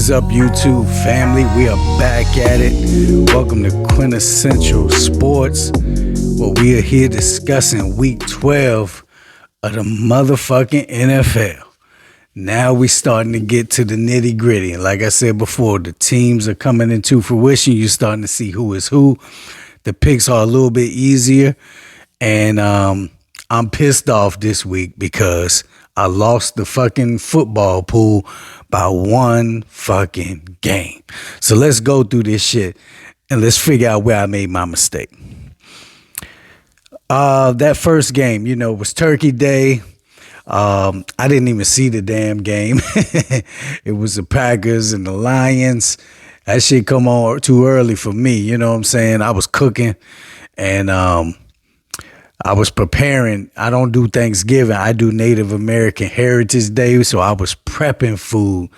is up, YouTube family? We are back at it. Welcome to Quintessential Sports, where we are here discussing week 12 of the motherfucking NFL. Now we starting to get to the nitty gritty. And like I said before, the teams are coming into fruition. You're starting to see who is who. The picks are a little bit easier. And I'm pissed off this week because I lost the fucking football pool by one fucking game. So let's go through this shit and let's figure out where I made my mistake. That first game, was Turkey Day. I didn't even see the damn game. It was the Packers and the Lions. That shit come on too early for me. You know what I'm saying? I was cooking and I was preparing. I don't do Thanksgiving. I do Native American Heritage Day. So I was prepping food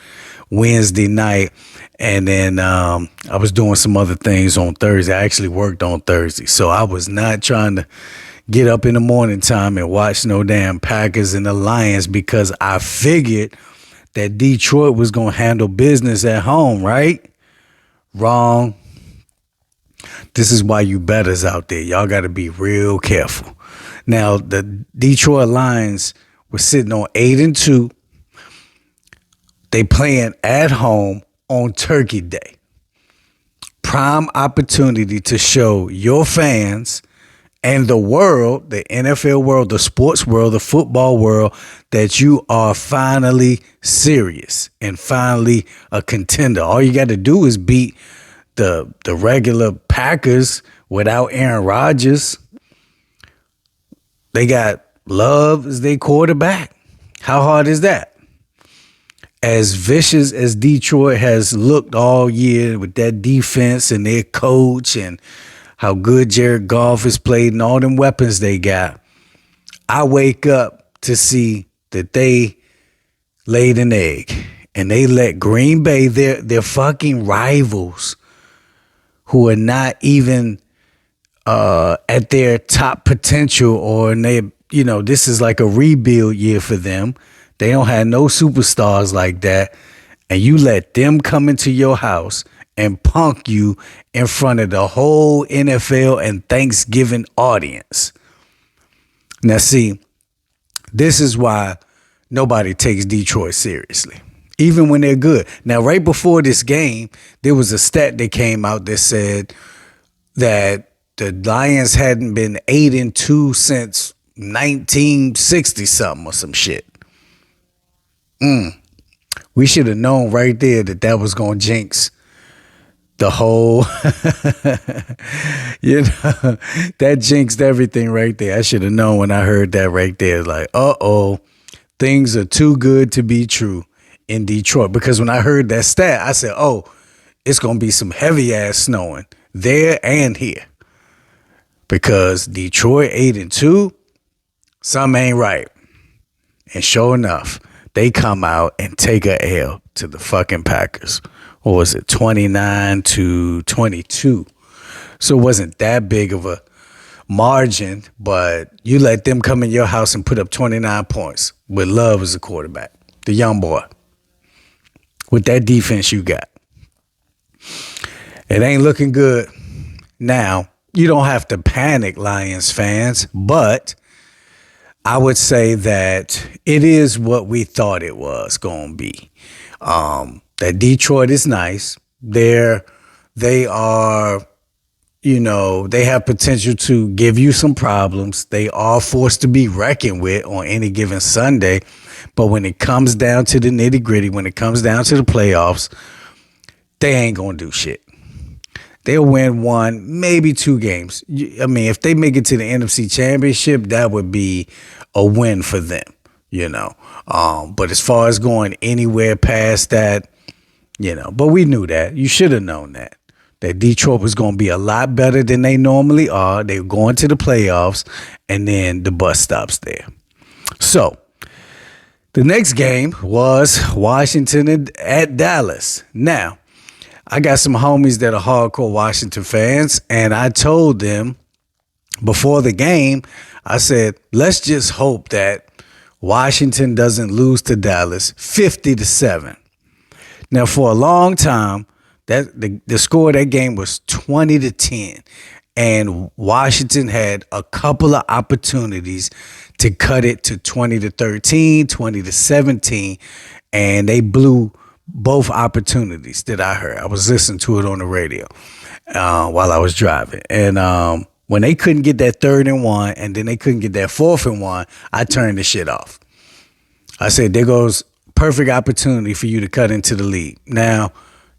Wednesday night. And then I was doing some other things on Thursday. I actually worked on Thursday. So I was not trying to get up in the morning time and watch no damn Packers and the Lions because I figured that Detroit was going to handle business at home, right? Wrong. This is why you bettors out there. Y'all got to be real careful. Now, the Detroit Lions were sitting on 8-2. They playing at home on Turkey Day. Prime opportunity to show your fans and the world, the NFL world, the sports world, the football world, that you are finally serious and finally a contender. All you got to do is beat the regular Packers without Aaron Rodgers. They got Love as their quarterback. How hard is that? As vicious as Detroit has looked all year with that defense and their coach and how good Jared Goff has played and all them weapons they got, I wake up to see that they laid an egg and they let Green Bay, their fucking rivals, who are not even at their top potential, or this is like a rebuild year for them. They don't have no superstars like that. And you let them come into your house and punk you in front of the whole NFL and Thanksgiving audience. Now, see, this is why nobody takes Detroit seriously, even when they're good. Now, right before this game, there was a stat that came out that said that the Lions hadn't been 8-2 since 1960 something or some shit. We should have known right there that was going to jinx the whole, that jinxed everything right there. I should have known when I heard that right there. Like, things are too good to be true in Detroit. Because when I heard that stat, I said, it's going to be some heavy ass snowing there and here. Because Detroit 8-2, something ain't right. And sure enough, they come out and take a L to the fucking Packers. Or was it 29-22? So it wasn't that big of a margin, but you let them come in your house and put up 29 points with Love as a quarterback, the young boy, with that defense you got. It ain't looking good. Now, you don't have to panic, Lions fans, but I would say that it is what we thought it was going to be. That Detroit is nice. They are, they have potential to give you some problems. They are forced to be reckoned with on any given Sunday. But when it comes down to the nitty gritty, when it comes down to the playoffs, they ain't going to do shit. They'll win one, maybe two games. I mean, if they make it to the NFC Championship, that would be a win for them, But as far as going anywhere past that, but we knew that. You should have known that Detroit was going to be a lot better than they normally are. They were going to the playoffs, and then the bus stops there. So the next game was Washington at Dallas. Now, I got some homies that are hardcore Washington fans, and I told them before the game, I said, let's just hope that Washington doesn't lose to Dallas 50-7. Now, for a long time, that the score of that game was 20-10, and Washington had a couple of opportunities to cut it to 20-13, 20-17, and they blew both opportunities that I heard. I was listening to it on the radio while I was driving, and when they couldn't get that 3rd and 1, and then they couldn't get that 4th and 1, I turned the shit off. I said, there goes perfect opportunity for you to cut into the lead. Now,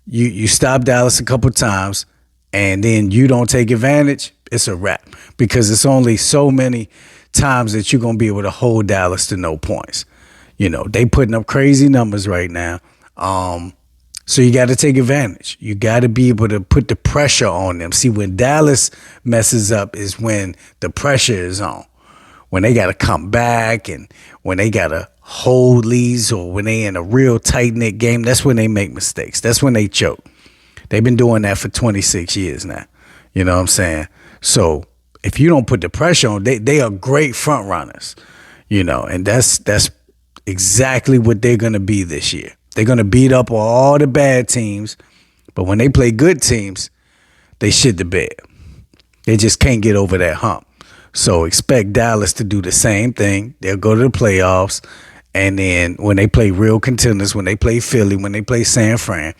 you stop Dallas a couple times, and then you don't take advantage, it's a wrap. Because it's only so many times that you're going to be able to hold Dallas to no points. You know, they putting up crazy numbers right now. So you got to take advantage. You got to be able to put the pressure on them. See, when Dallas messes up is when the pressure is on. When they got to come back and when they got to hold leads or when they in a real tight-knit game, that's when they make mistakes. That's when they choke. They've been doing that for 26 years now. You know what I'm saying? So if you don't put the pressure on, they are great front runners, you know, and that's exactly what they're going to be this year. They're going to beat up on all the bad teams, but when they play good teams, they shit the bed. They just can't get over that hump. So expect Dallas to do the same thing. They'll go to the playoffs, and then when they play real contenders, when they play Philly, when they play San Fran,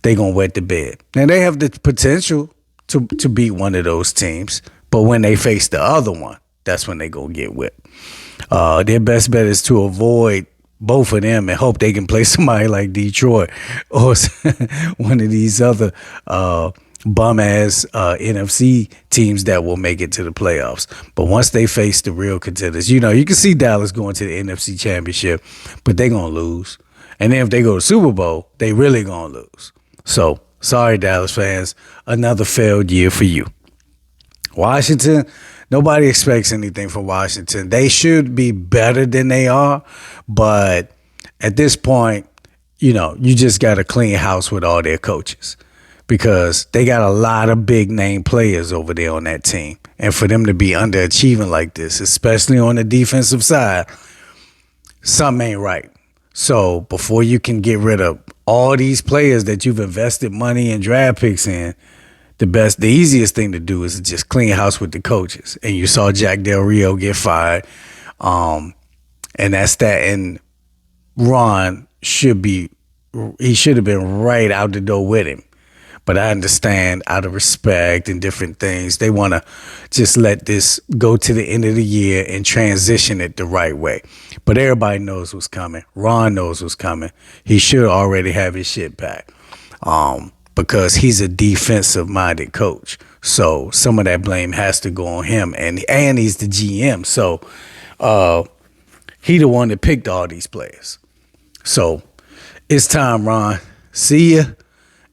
they're going to wet the bed. Now, they have the potential to beat one of those teams, but when they face the other one, that's when they going to get whipped. Their best bet is to avoid both of them and hope they can play somebody like Detroit or one of these other bum-ass NFC teams that will make it to the playoffs. But once they face the real contenders, you know, you can see Dallas going to the NFC Championship, but they're going to lose. And then if they go to Super Bowl, they really going to lose. So, sorry, Dallas fans, another failed year for you. Washington, nobody expects anything from Washington. They should be better than they are, but at this point, you know, you just got to clean house with all their coaches because they got a lot of big name players over there on that team. And for them to be underachieving like this, especially on the defensive side, something ain't right. So before you can get rid of all these players that you've invested money and draft picks in, the easiest thing to do is just clean house with the coaches. And you saw Jack Del Rio get fired. And that's that. And Ron should have been right out the door with him. But I understand out of respect and different things, they want to just let this go to the end of the year and transition it the right way. But everybody knows what's coming. Ron knows what's coming. He should already have his shit back. Because he's a defensive-minded coach. So some of that blame has to go on him. And he's the GM. So he the one that picked all these players. So it's time, Ron. See ya.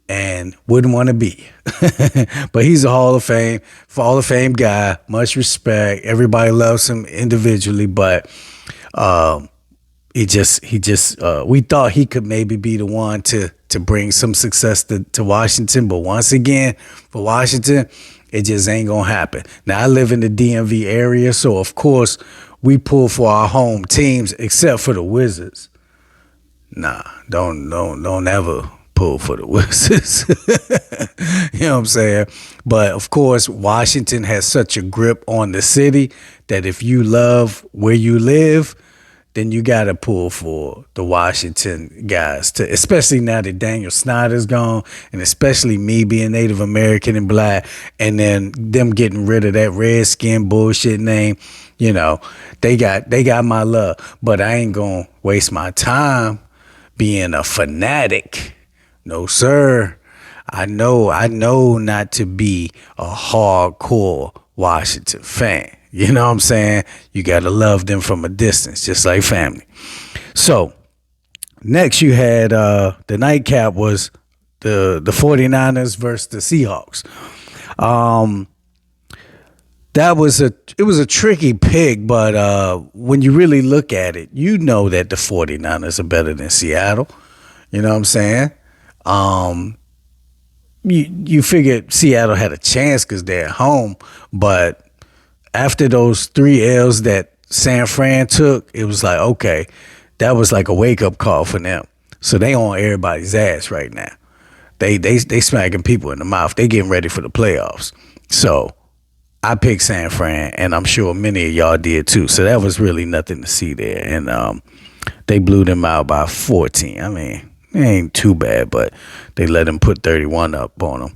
And wouldn't want to be. But he's a Hall of Fame guy. Much respect. Everybody loves him individually. But we thought he could maybe be the one to bring some success to Washington. But once again, for Washington, it just ain't going to happen. Now, I live in the DMV area, so of course, we pull for our home teams, except for the Wizards. Nah, don't ever pull for the Wizards. You know what I'm saying? But of course, Washington has such a grip on the city that if you love where you live, then you got to pull for the Washington guys, especially now that Daniel Snyder's gone, and especially me being Native American and black, and then them getting rid of that redskin bullshit name. You know, they got my love, but I ain't going to waste my time being a fanatic. No, sir. I know not to be a hardcore Washington fan. You know what I'm saying? You got to love them from a distance, just like family. So, next you had the nightcap was the 49ers versus the Seahawks. It was a tricky pick, but when you really look at it, you know that the 49ers are better than Seattle. You know what I'm saying? You figured Seattle had a chance because they're at home, but after those 3 L's that San Fran took, it was like, okay, that was like a wake-up call for them. So they on everybody's ass right now. They smacking people in the mouth. They getting ready for the playoffs. So I picked San Fran, and I'm sure many of y'all did too. So that was really nothing to see there. And they blew them out by 14. I mean, it ain't too bad, but they let them put 31 up on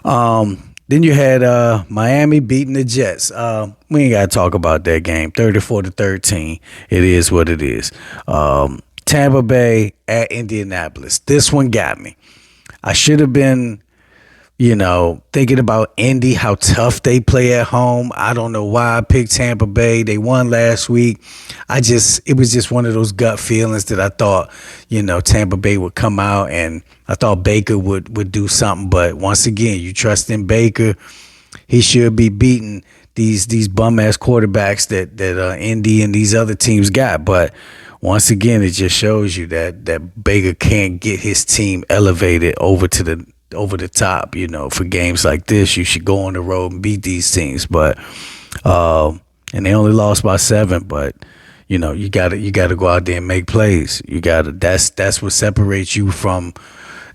them. Then you had Miami beating the Jets. We ain't got to talk about that game. 34-13. It is what it is. Tampa Bay at Indianapolis. This one got me. I should have been, thinking about Indy, how tough they play at home. I don't know why I picked Tampa Bay. They won last week. It was just one of those gut feelings that I thought, Tampa Bay would come out, and I thought Baker would do something. But once again, you trust in Baker. He should be beating these bum ass quarterbacks that Indy and these other teams got. But once again, it just shows you that Baker can't get his team elevated over the top. For games like this, you should go on the road and beat these teams. But and they only lost by 7. But you gotta go out there and make plays. That's what separates you from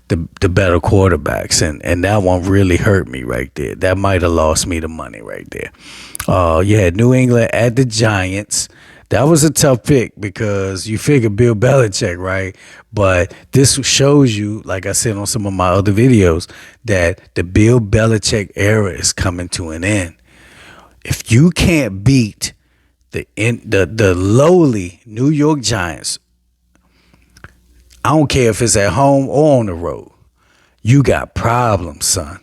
the better quarterbacks. And that one really hurt me right there. That might have lost me the money right there. You had New England at the Giants. That was a tough pick because you figure Bill Belichick, right? But this shows you, like I said on some of my other videos, that the Bill Belichick era is coming to an end. If you can't beat the lowly New York Giants, I don't care if it's at home or on the road, you got problems, son.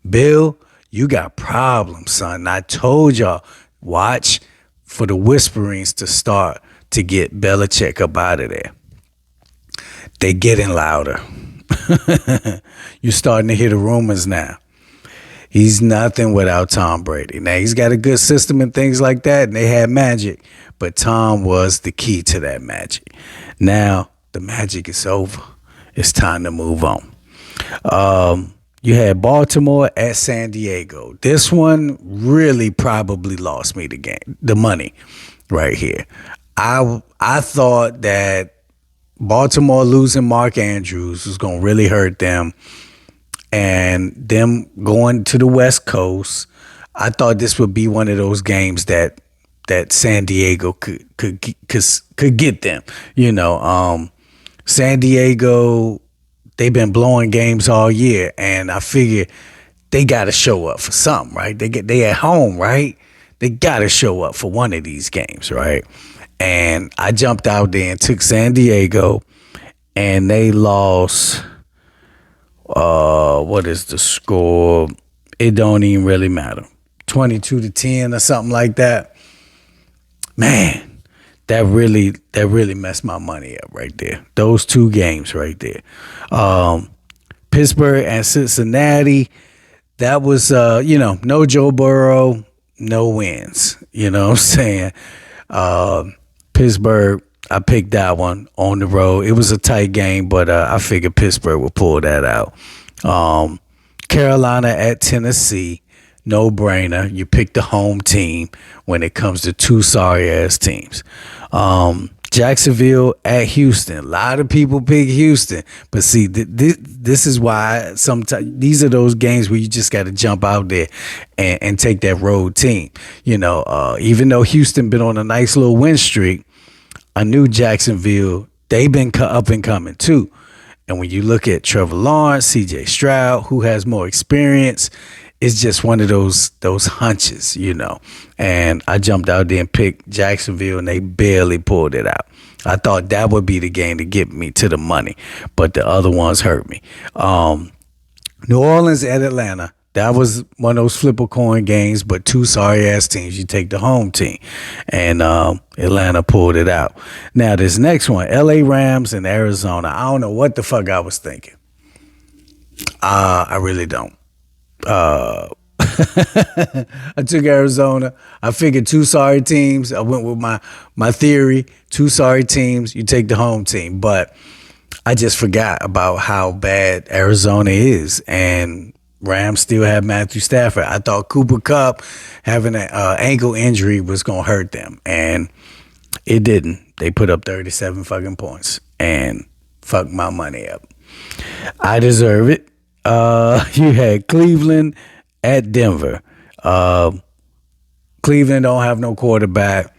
Bill, you got problems, son. And I told y'all, watch for the whisperings to start to get Belichick up out of there. They getting louder. You're starting to hear the rumors now. He's nothing without Tom Brady. Now, he's got a good system and things like that, and they had magic, but Tom was the key to that magic. Now, the magic is over. It's time to move on. You had Baltimore at San Diego. This one really probably lost me the money right here. I thought that Baltimore losing Mark Andrews was going to really hurt them, and them going to the West Coast. I thought this would be one of those games that San Diego could get them. San Diego, they've been blowing games all year, and I figure they got to show up for something, right? They at home, right? They got to show up for one of these games, right? And I jumped out there and took San Diego, and they lost. What is the score? It don't even really matter. 22-10 or something like that. Man, that really messed my money up right there. Those two games right there. Pittsburgh and Cincinnati. That was no Joe Burrow, no wins. You know what I'm saying? Pittsburgh, I picked that one on the road. It was a tight game, but I figured Pittsburgh would pull that out. Carolina at Tennessee, no brainer. You pick the home team when it comes to two sorry ass teams. Jacksonville at Houston. A lot of people pick Houston, but see, this is why sometimes these are those games where you just got to jump out there and take that road team. Even though Houston been on a nice little win streak, I knew Jacksonville, they've been up and coming too. And when you look at Trevor Lawrence, CJ Stroud, who has more experience, it's just one of those hunches, And I jumped out there and picked Jacksonville, and they barely pulled it out. I thought that would be the game to get me to the money, but the other ones hurt me. New Orleans at Atlanta. That was one of those flip a coin games, but two sorry ass teams. You take the home team, and Atlanta pulled it out. Now this next one, LA Rams and Arizona. I don't know what the fuck I was thinking. I really don't. I took Arizona. I figured two sorry teams. I went with my theory. Two sorry teams. You take the home team, but I just forgot about how bad Arizona is, and Rams still have Matthew Stafford. I thought Cooper Kupp having an ankle injury was going to hurt them, and it didn't. They put up 37 fucking points and fucked my money up. I deserve it. You had Cleveland at Denver. Cleveland don't have no quarterback.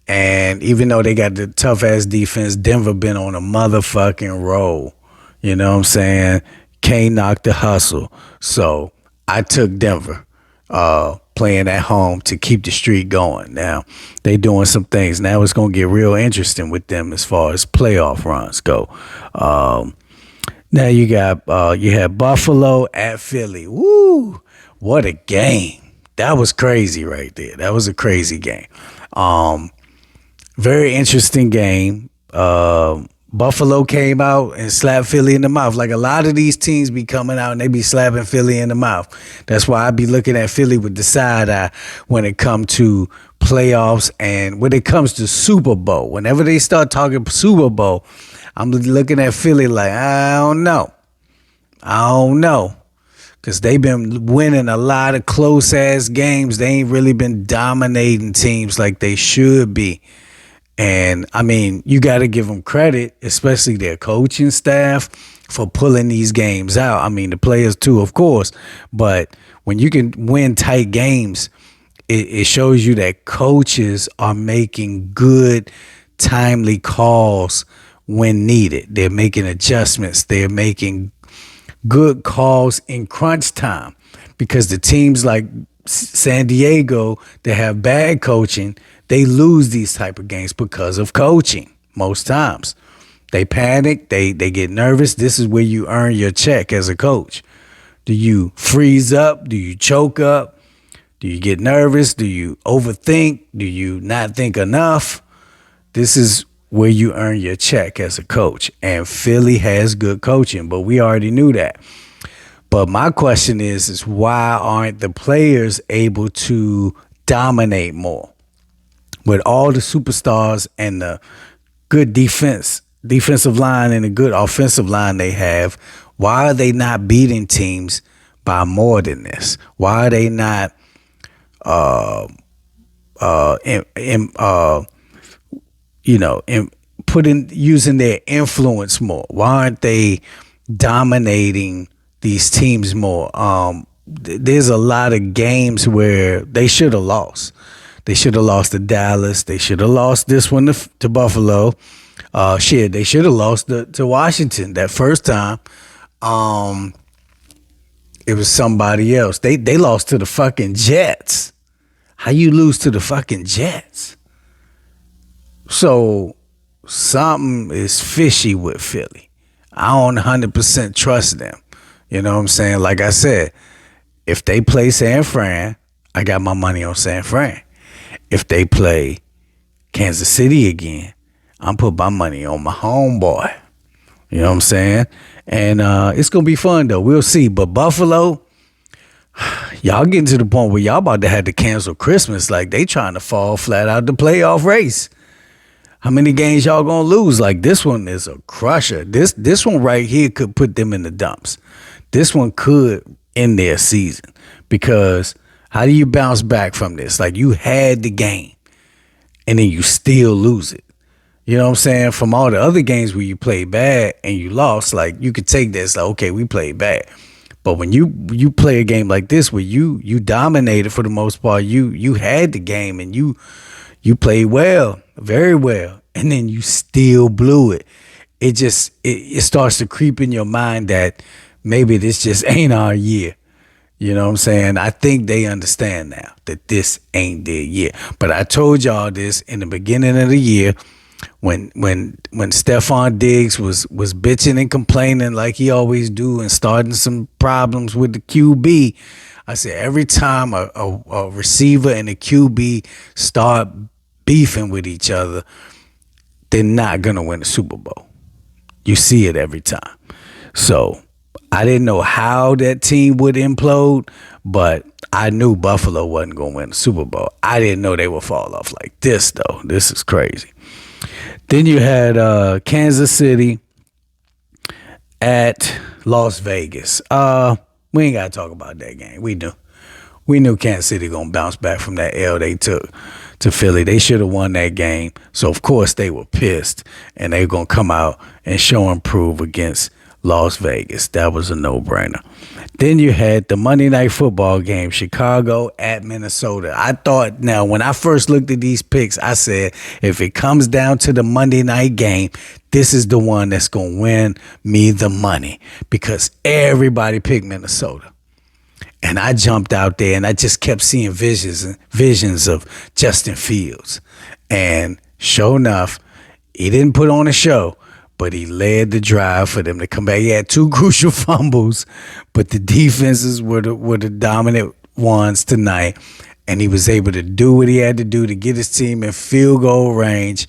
And even though they got the tough ass defense, Denver been on a motherfucking roll. You know what I'm saying? Can't knock the hustle. So I took Denver, playing at home to keep the streak going. Now they doing some things. Now it's gonna get real interesting with them as far as playoff runs go. Now you had Buffalo at Philly. Woo! What a game. That was crazy right there. That was a crazy game. Very interesting game. Buffalo came out and slapped Philly in the mouth. Like a lot of these teams be coming out and they be slapping Philly in the mouth. That's why I be looking at Philly with the side eye when it comes to playoffs and when it comes to Super Bowl. Whenever they start talking Super Bowl, I'm looking at Philly like, I don't know. Because they've been winning a lot of close-ass games. They ain't really been dominating teams like they should be. And, I mean, you got to give them credit, especially their coaching staff, for pulling these games out. I mean, the players too, of course. But when you can win tight games, it shows you that coaches are making good, timely calls when needed. They're making adjustments. They're making good calls in crunch time, because the teams like San Diego that have bad coaching, they lose these type of games because of coaching. Most times they panic, they get nervous. This is where you earn your check as a coach. Do you freeze up? Do you choke up? Do you get nervous? Do you overthink? Do you not think enough? This is where you earn your check as a coach. And Philly has good coaching, but we already knew that. But my question is why aren't the players able to dominate more? With all the superstars and the good defensive line and the good offensive line they have, why are they not beating teams by more than this? Why are they not using their influence more? Why aren't they dominating these teams more? There's a lot of games where they should have lost. They should have lost to Dallas. They should have lost this one to Buffalo. They should have lost to Washington that first time. It was somebody else. They lost to the fucking Jets. How you lose to the fucking Jets? So something is fishy with Philly. I don't 100% trust them. You know what I'm saying? Like I said, if they play San Fran, I got my money on San Fran. If they play Kansas City again, I'm put my money on my homeboy. You know what I'm saying? And it's going to be fun, though. We'll see. But Buffalo, y'all getting to the point where y'all about to have to cancel Christmas. Like, they trying to fall flat out the playoff race. How many games y'all going to lose? Like, this one is a crusher. This one right here could put them in the dumps. This one could end their season. Because how do you bounce back from this? Like, you had the game, and then you still lose it. You know what I'm saying? From all the other games where you played bad and you lost, like, you could take this, like, okay, we played bad. But when you play a game like this where you dominated for the most part, you had the game and you played well, very well, and then you still blew it. It starts to creep in your mind that maybe this just ain't our year. You know what I'm saying? I think they understand now that this ain't their year. But I told y'all this in the beginning of the year when Stephon Diggs was bitching and complaining like he always do and starting some problems with the QB. I said every time a receiver and a QB start beefing with each other, they're not going to win the Super Bowl. You see it every time. So I didn't know how that team would implode, but I knew Buffalo wasn't going to win the Super Bowl. I didn't know they would fall off like this, though. This is crazy. Then you had Kansas City at Las Vegas. We ain't got to talk about that game. We We knew Kansas City gonna bounce back from that L they took to Philly. They should have won that game. So of course they were pissed, and they gonna come out and show and prove against Las Vegas. That was a no-brainer. Then you had the Monday Night Football game, Chicago at Minnesota. I thought, now when I first looked at these picks, I said, if it comes down to the Monday night game, this is the one that's going to win me the money, because everybody picked Minnesota. And I jumped out there and I just kept seeing visions of Justin Fields. And sure enough, he didn't put on a show, but he led the drive for them to come back. He had 2 crucial fumbles, but the defenses were the dominant ones tonight. And he was able to do what he had to do to get his team in field goal range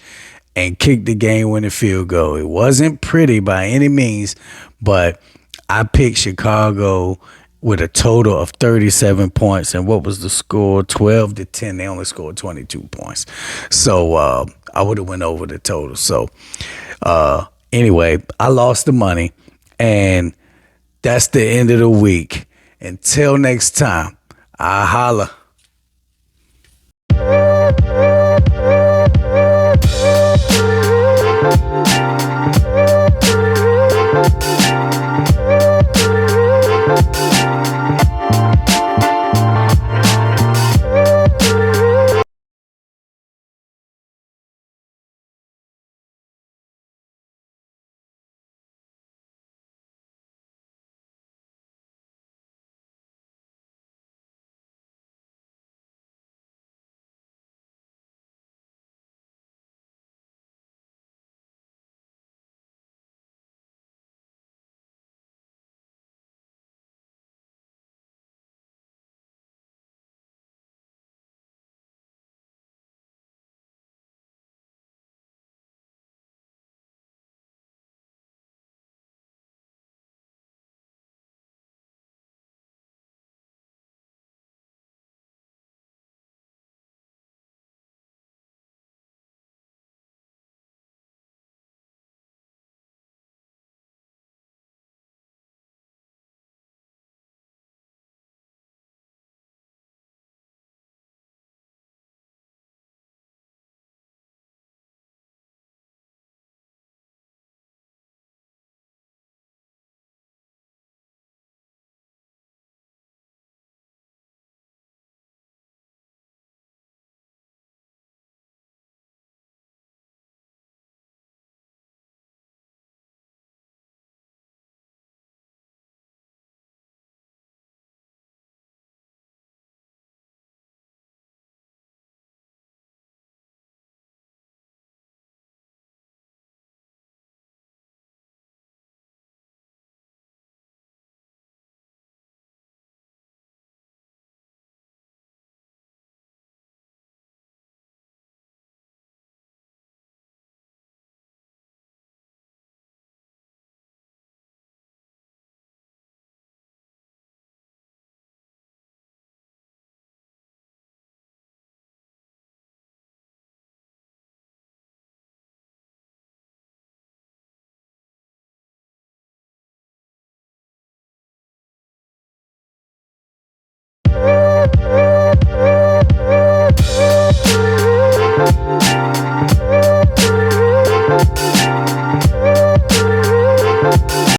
and kick the game-winning field goal. It wasn't pretty by any means, but I picked Chicago with a total of 37 points. And what was the score? 12-10. They only scored 22 points. So I would have went over the total. So anyway, I lost the money, and that's the end of the week. Until next time, I holla.